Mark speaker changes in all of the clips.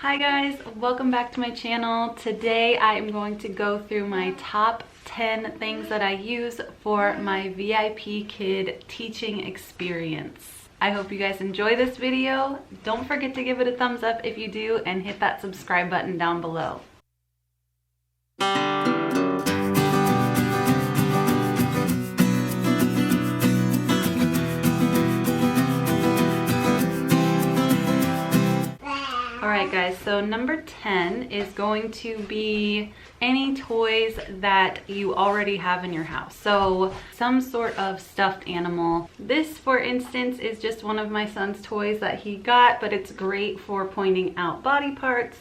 Speaker 1: Hi guys, welcome back to my channel. Today I am going to go through my top 10 things that I use for my Vipkid teaching experience. I hope you guys enjoy this video. Don't forget to give it a thumbs up if you do and hit that subscribe button down below. Alright guys, so number 10 is going to be any toys that you already have in your house. So some sort of stuffed animal. This, for instance, is just one of my son's toys that he got, but it's great for pointing out body parts,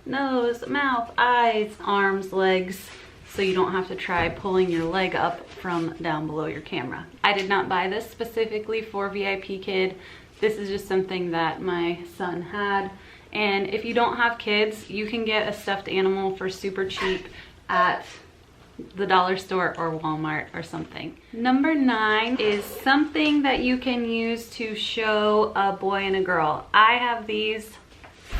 Speaker 1: nose, mouth, eyes, arms, legs, so you don't have to try pulling your leg up from down below your camera. I did not buy this specifically for Vipkid. This is just something that my son had. And if you don't have kids, you can get a stuffed animal for super cheap at the dollar store or Walmart or something. Number 9 is something that you can use to show a boy and a girl. I have these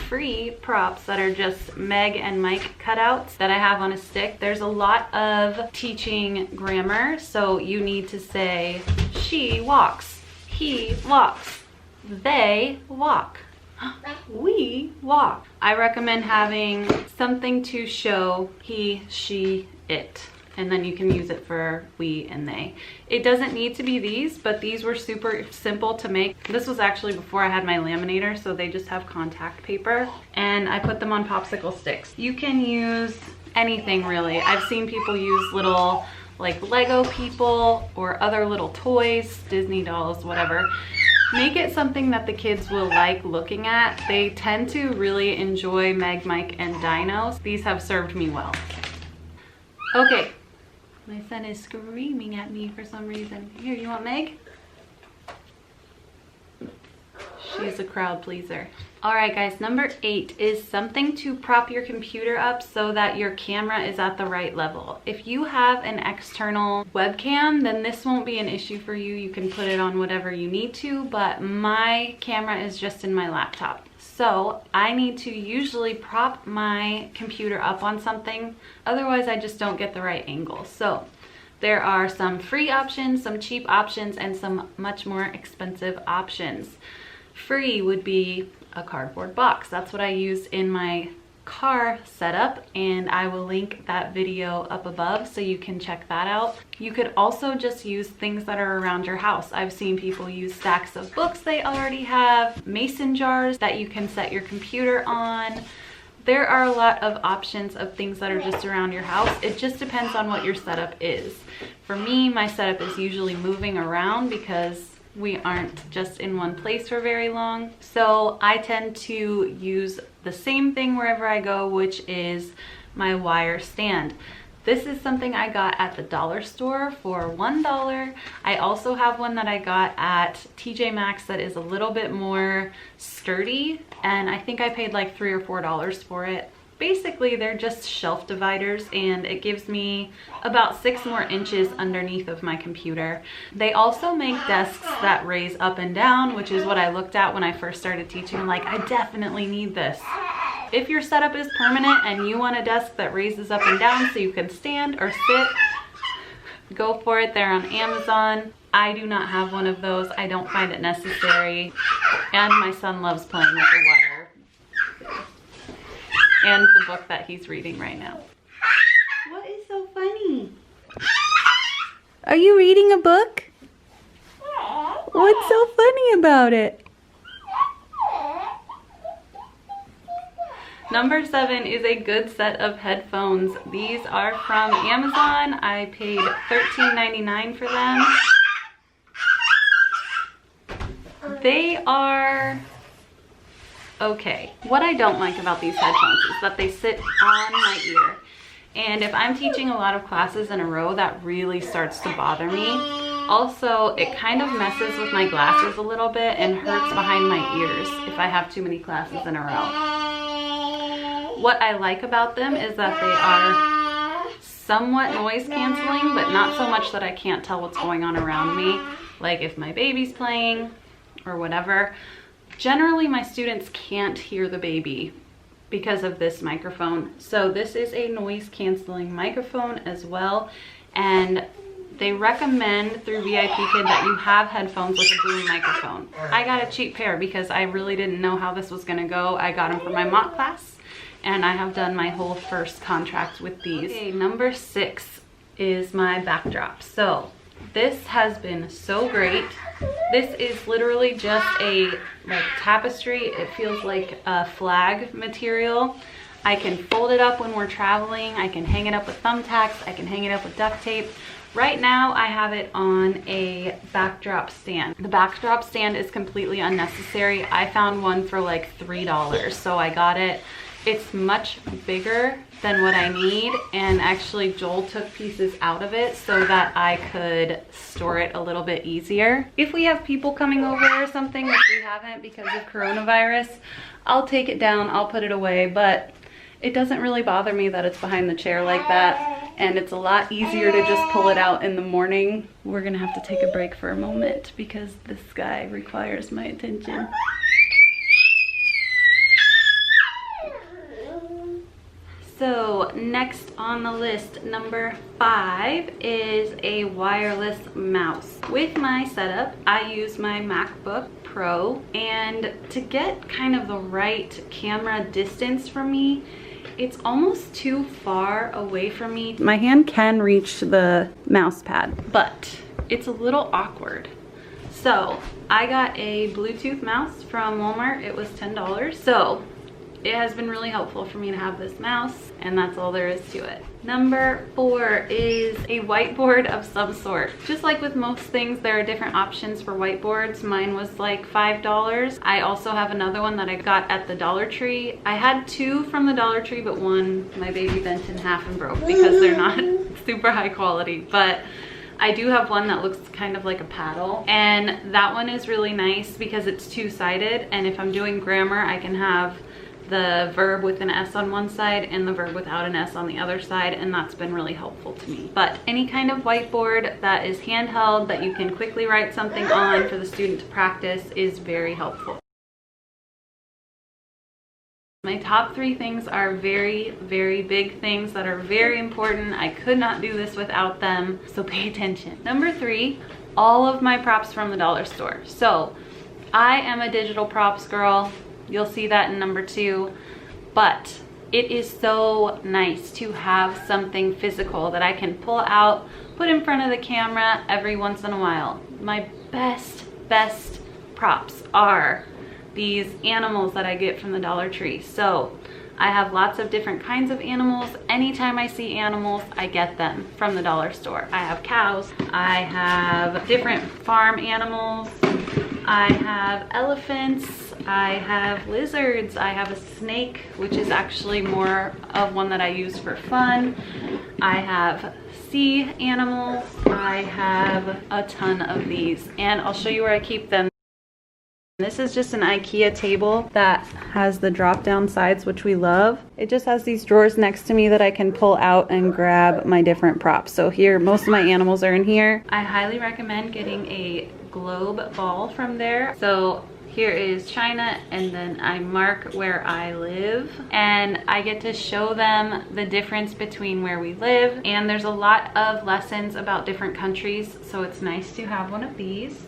Speaker 1: free props that are just Meg and Mike cutouts that I have on a stick. There's a lot of teaching grammar, so you need to say she walks, he walks, they walk, we walk. I recommend having something to show he, she, it, and then you can use it for we and they. It doesn't need to be these, but these were super simple to make. This was actually before I had my laminator, so they just have contact paper, and I put them on popsicle sticks. You can use anything really. I've seen people use little like Lego people or other little toys, Disney dolls, whatever. Make it something that the kids will like looking at. They tend to really enjoy Meg, Mike, and Dinos. These have served me well. Okay, my son is screaming at me for some reason. Here, you want Meg? She's a crowd pleaser. All right guys, number 8 is something to prop your computer up so that your camera is at the right level. If you have an external webcam, then this won't be an issue for you. You can put it on whatever you need to, but my camera is just in my laptop. So I need to usually prop my computer up on something, otherwise I just don't get the right angle. So there are some free options, some cheap options, and some much more expensive options. Free would be a cardboard box. That's what I use in my car setup, and I will link that video up above so you can check that out. You could also just use things that are around your house. I've seen people use stacks of books they already have, mason jars that you can set your computer on. There are a lot of options of things that are just around your house. It just depends on what your setup is. For me, my setup is usually moving around because we aren't just in one place for very long. So I tend to use the same thing wherever I go, which is my wire stand. This is something I got at the dollar store for $1. I also have one that I got at TJ Maxx that is a little bit more sturdy, and I think I paid like $3 or $4 for it. Basically, they're just shelf dividers, and it gives me about 6 more inches underneath of my computer. They also make desks that raise up and down, which is what I looked at when I first started teaching. I'm like, I definitely need this. If your setup is permanent and you want a desk that raises up and down so you can stand or sit, go for it. They're on Amazon. I do not have one of those. I don't find it necessary. And my son loves playing with the wire and the book that he's reading right now. What is so funny? Are you reading a book? What's so funny about it? Number 7 is a good set of headphones. These are from Amazon. I paid $13.99 for them. They are okay. What I don't like about these headphones is that they sit on my ear. And if I'm teaching a lot of classes in a row, that really starts to bother me. Also, it kind of messes with my glasses a little bit and hurts behind my ears if I have too many classes in a row. What I like about them is that they are somewhat noise canceling, but not so much that I can't tell what's going on around me. Like if my baby's playing or whatever. Generally, my students can't hear the baby because of this microphone. So this is a noise canceling microphone as well, and they recommend through Vipkid that you have headphones with a boom microphone. I got a cheap pair because I really didn't know how this was gonna go. I got them for my mock class, and I have done my whole first contract with these. Okay, number 6 is my backdrop. So this has been so great. This is literally just a like tapestry. It feels like a flag material. I can fold it up when we're traveling. I can hang it up with thumbtacks. I can hang it up with duct tape. Right now I have it on a backdrop stand. The backdrop stand is completely unnecessary. I found one for like $3, so I got it. It's much bigger than what I need, and actually Joel took pieces out of it so that I could store it a little bit easier. If we have people coming over or something, which we haven't because of coronavirus, I'll take it down, I'll put it away, but it doesn't really bother me that it's behind the chair like that, and it's a lot easier to just pull it out in the morning. We're gonna have to take a break for a moment because this guy requires my attention. So next on the list, number 5 is a wireless mouse. With my setup, I use my MacBook Pro, and to get kind of the right camera distance for me, it's almost too far away from me. My hand can reach the mouse pad, but it's a little awkward. So I got a Bluetooth mouse from Walmart. It was $10. So it has been really helpful for me to have this mouse, and that's all there is to it. Number 4 is a whiteboard of some sort. Just like with most things, there are different options for whiteboards. Mine was like $5. I also have another one that I got at the Dollar Tree. I had 2 from the Dollar Tree, but one my baby bent in half and broke because they're not super high quality. But I do have one that looks kind of like a paddle, and that one is really nice because it's two-sided, and if I'm doing grammar, I can have the verb with an S on one side and the verb without an S on the other side, and that's been really helpful to me. But any kind of whiteboard that is handheld that you can quickly write something on for the student to practice is very helpful. My top 3 things are very, very big things that are very important. I could not do this without them, so pay attention. Number 3, all of my props from the dollar store. So I am a digital props girl. You'll see that in number 2, but it is so nice to have something physical that I can pull out, put in front of the camera every once in a while. My best props are these animals that I get from the Dollar Tree. So I have lots of different kinds of animals. Anytime I see animals, I get them from the dollar store. I have cows, I have different farm animals, I have elephants, I have lizards, I have a snake, which is actually more of one that I use for fun. I have sea animals. I have a ton of these, and I'll show you where I keep them. This is just an IKEA table that has the drop down sides, which we love. It just has these drawers next to me that I can pull out and grab my different props. So here, most of my animals are in here. I highly recommend getting a globe ball from there. So here is China, and then I mark where I live, and I get to show them the difference between where we live, and there's a lot of lessons about different countries, so it's nice to have one of these.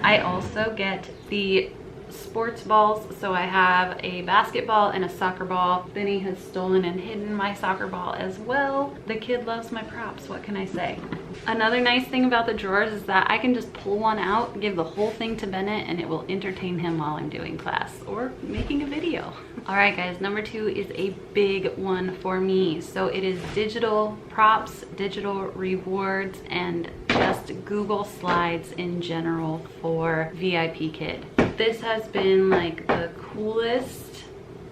Speaker 1: I also get the sports balls, so I have a basketball and a soccer ball. Benny has stolen and hidden my soccer ball as well. The kid loves my props, what can I say? Another nice thing about the drawers is that I can just pull one out, give the whole thing to Bennett, and it will entertain him while I'm doing class or making a video. All right guys, number 2 is a big one for me. So it is digital props, digital rewards, and just Google Slides in general for Vipkid. This has been like the coolest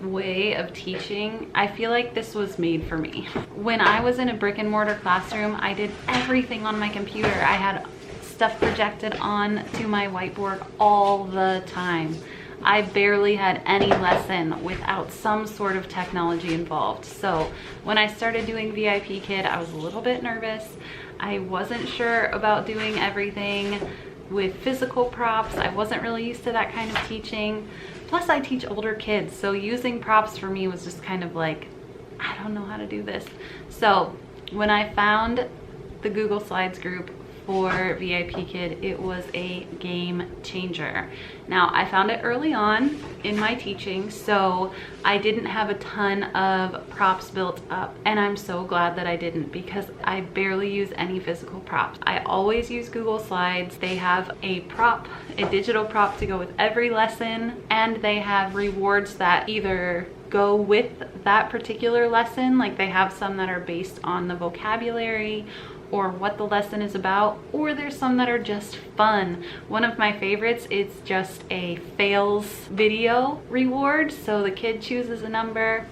Speaker 1: way of teaching. I feel like this was made for me. When I was in a brick and mortar classroom, I did everything on my computer. I had stuff projected on to my whiteboard all the time. I barely had any lesson without some sort of technology involved. So when I started doing Vipkid, I was a little bit nervous. I wasn't sure about doing everything with physical props. I wasn't really used to that kind of teaching, Plus I teach older kids, so using props for me was just kind of like, I don't know how to do this. So when I found the Google Slides group for Vipkid, it was a game changer. Now, I found it early on in my teaching, so I didn't have a ton of props built up, and I'm so glad that I didn't, because I barely use any physical props. I always use Google Slides. They have a prop, a digital prop to go with every lesson, and they have rewards that either go with that particular lesson, like they have some that are based on the vocabulary or what the lesson is about, or there's some that are just fun. One of my favorites is just a fails video reward. So the kid chooses a number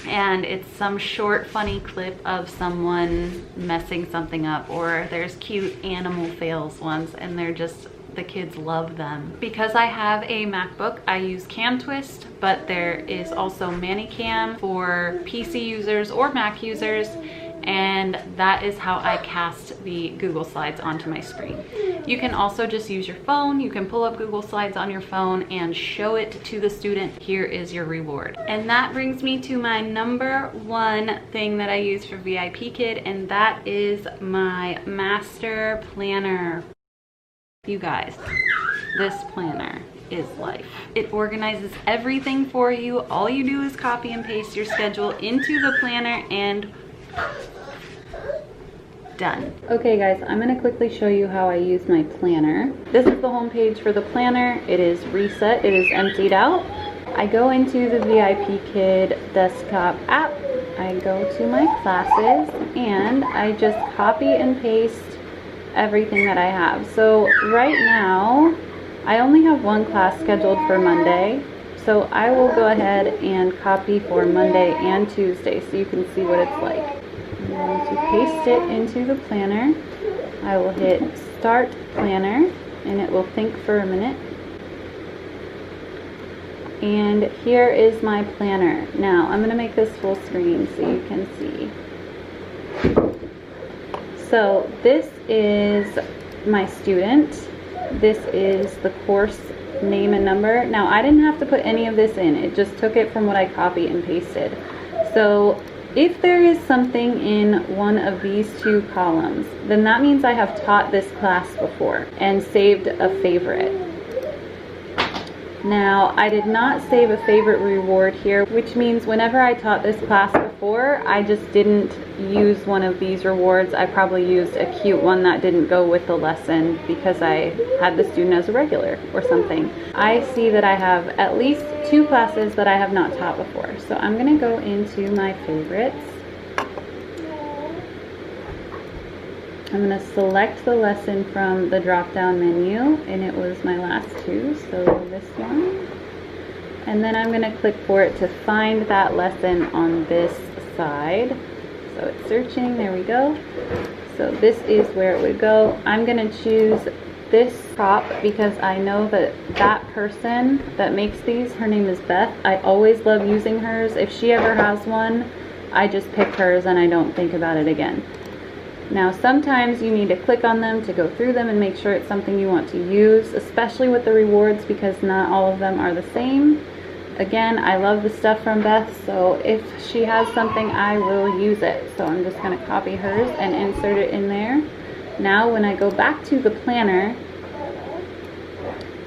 Speaker 1: and it's some short funny clip of someone messing something up, or there's cute animal fails ones, and they're just, the kids love them. Because I have a MacBook, I use Cam Twist, but there is also ManyCam for PC users or Mac users, and that is how I cast the Google Slides onto my screen. You can also just use your phone. You can pull up Google Slides on your phone and show it to the student. Here is your reward. And that brings me to my number one thing that I use for Vipkid, and that is my master planner. You guys, this planner is life. It organizes everything for you. All you do is copy and paste your schedule into the planner and done. Okay guys, I'm gonna quickly show you how I use my planner. This is the home page for the planner. It is reset, it is emptied out. I go into the Vipkid desktop app, I go to my classes, and I just copy and paste everything that I have. So right now, I only have one class scheduled for Monday. So I will go ahead and copy for Monday and Tuesday so you can see what it's like. I'm going to paste it into the planner. I will hit Start Planner and it will think for a minute. And here is my planner. Now I'm going to make this full screen so you can see. So this is my student. This is the course name and number. Now I didn't have to put any of this in. It just took it from what I copied and pasted. So if there is something in one of these two columns, then that means I have taught this class before and saved a favorite. Now, I did not save a favorite reward here, which means whenever I taught this class before, I just didn't use one of these rewards. I probably used a cute one that didn't go with the lesson because I had the student as a regular or something. I see that I have at least 2 classes that I have not taught before. So I'm gonna go into my favorites. I'm going to select the lesson from the drop-down menu, and it was my last 2, so this one. And then I'm going to click for it to find that lesson on this side. So it's searching, there we go. So this is where it would go. I'm going to choose this prop because I know that that person that makes these, her name is Beth. I always love using hers. If she ever has one, I just pick hers and I don't think about it again. Now sometimes you need to click on them to go through them and make sure it's something you want to use, especially with the rewards because not all of them are the same. Again, I love the stuff from Beth, so if she has something, I will use it. So I'm just going to copy hers and insert it in there. Now when I go back to the planner,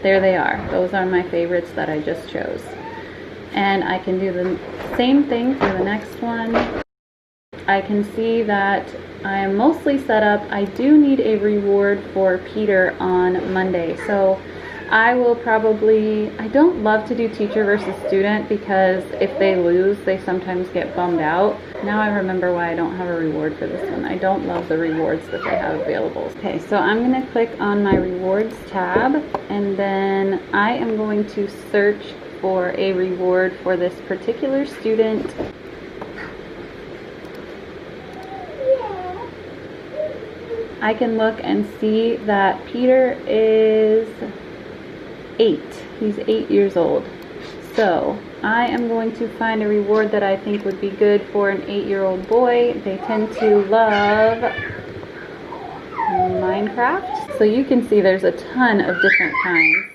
Speaker 1: there they are. Those are my favorites that I just chose. And I can do the same thing for the next one. I can see that I am mostly set up. I do need a reward for Peter on Monday. So I will probably, I don't love to do teacher versus student because if they lose, they sometimes get bummed out. Now I remember why I don't have a reward for this one. I don't love the rewards that they have available. Okay, so I'm going to click on my rewards tab, and then I am going to search for a reward for this particular student. I can look and see that Peter is 8. He's 8 years old. So I am going to find a reward that I think would be good for an 8-year-old boy. They tend to love Minecraft. So you can see there's a ton of different kinds.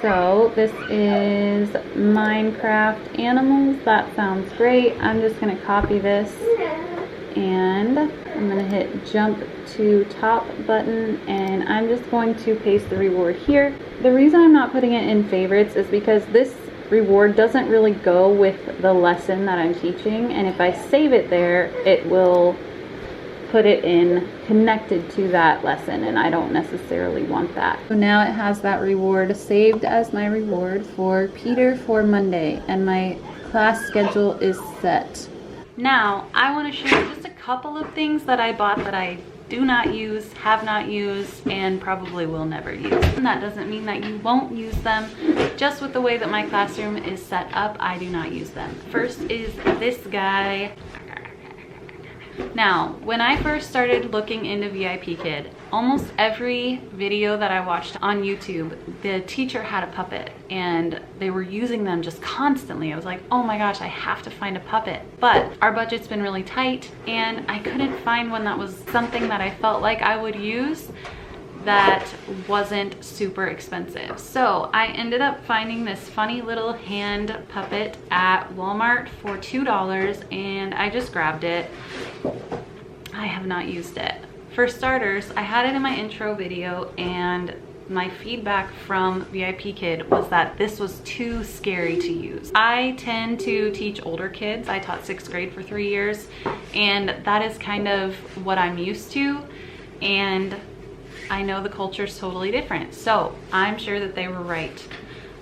Speaker 1: So this is Minecraft animals. That sounds great. I'm just gonna copy this and I'm gonna hit jump to top button, and I'm just going to paste the reward here. The reason I'm not putting it in favorites is because this reward doesn't really go with the lesson that I'm teaching, and if I save it there, it will put it in connected to that lesson, and I don't necessarily want that. So now it has that reward saved as my reward for Peter for Monday, and my class schedule is set. Now I want to share just a couple of things that I bought that I do not use, have not used, and probably will never use. And that doesn't mean that you won't use them. Just with the way that my classroom is set up, I do not use them. First is this guy. Now, when I first started looking into Vipkid, almost every video that I watched on YouTube, the teacher had a puppet and they were using them just constantly. I was like, oh my gosh, I have to find a puppet. But our budget's been really tight and I couldn't find one that was something that I felt like I would use that wasn't super expensive. So I ended up finding this funny little hand puppet at Walmart for $2 and I just grabbed it. I have not used it. For starters, I had it in my intro video and my feedback from Vipkid was that this was too scary to use. I tend to teach older kids. I taught 6th grade for 3 years and that is kind of what I'm used to, and I know the culture is totally different, so I'm sure that they were right.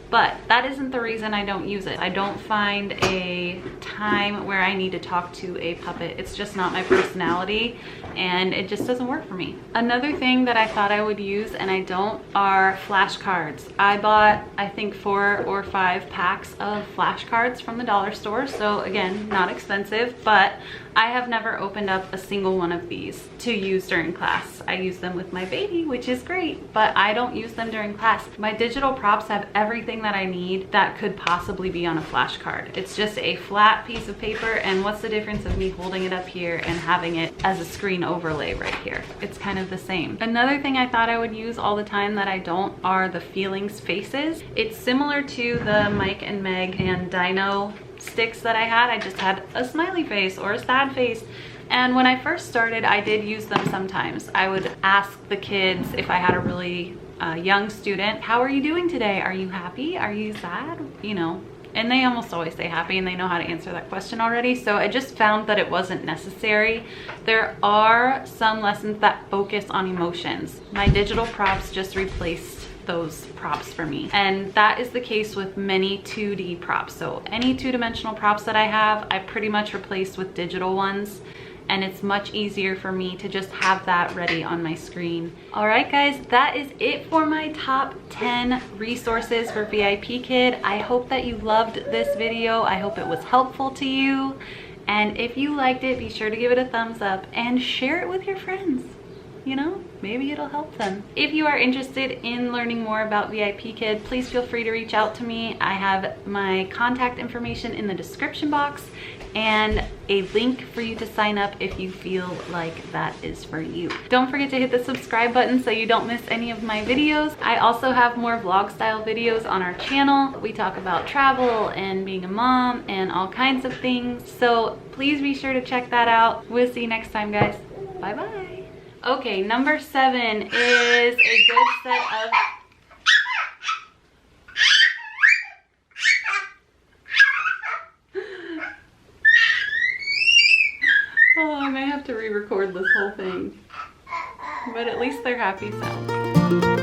Speaker 1: But that isn't the reason I don't use it. I don't find a time where I need to talk to a puppet. It's just not my personality and it just doesn't work for me. Another thing that I thought I would use and I don't are flashcards. I bought, I think 4 or 5 packs of flashcards from the dollar store. So again, not expensive, but I have never opened up a single one of these to use during class. I use them with my baby, which is great, but I don't use them during class. My digital props have everything that I need that could possibly be on a flashcard. It's just a flat piece of paper, and what's the difference of me holding it up here and having it as a screen overlay right here? It's kind of the same. Another thing I thought I would use all the time that I don't are the feelings faces. It's similar to the Mike and Meg and Dino sticks that I had. I just had a smiley face or a sad face, and when I first started I did use them sometimes. I would ask the kids, if I had a really young student, how are you doing today? Are you happy? Are you sad? You know, and they almost always say happy and they know how to answer that question already. So I just found that it wasn't necessary. There are some lessons that focus on emotions. My digital props just replaced those props for me, and that is the case with many 2D props. So any 2-dimensional props that I have, I pretty much replaced with digital ones, and it's much easier for me to just have that ready on my screen. All right guys, that is it for my top 10 resources for Vipkid. I hope that you loved this video. I hope it was helpful to you, and if you liked it, be sure to give it a thumbs up and share it with your friends. You know, maybe it'll help them. If you are interested in learning more about Vipkid, please feel free to reach out to me. I have my contact information in the description box and a link for you to sign up if you feel like that is for you. Don't forget to hit the subscribe button so you don't miss any of my videos. I also have more vlog style videos on our channel. We talk about travel and being a mom and all kinds of things. So please be sure to check that out. We'll see you next time, guys. Bye bye. Okay, number 7 is a good set of... Oh, I may have to re-record this whole thing. But at least they're happy sounds.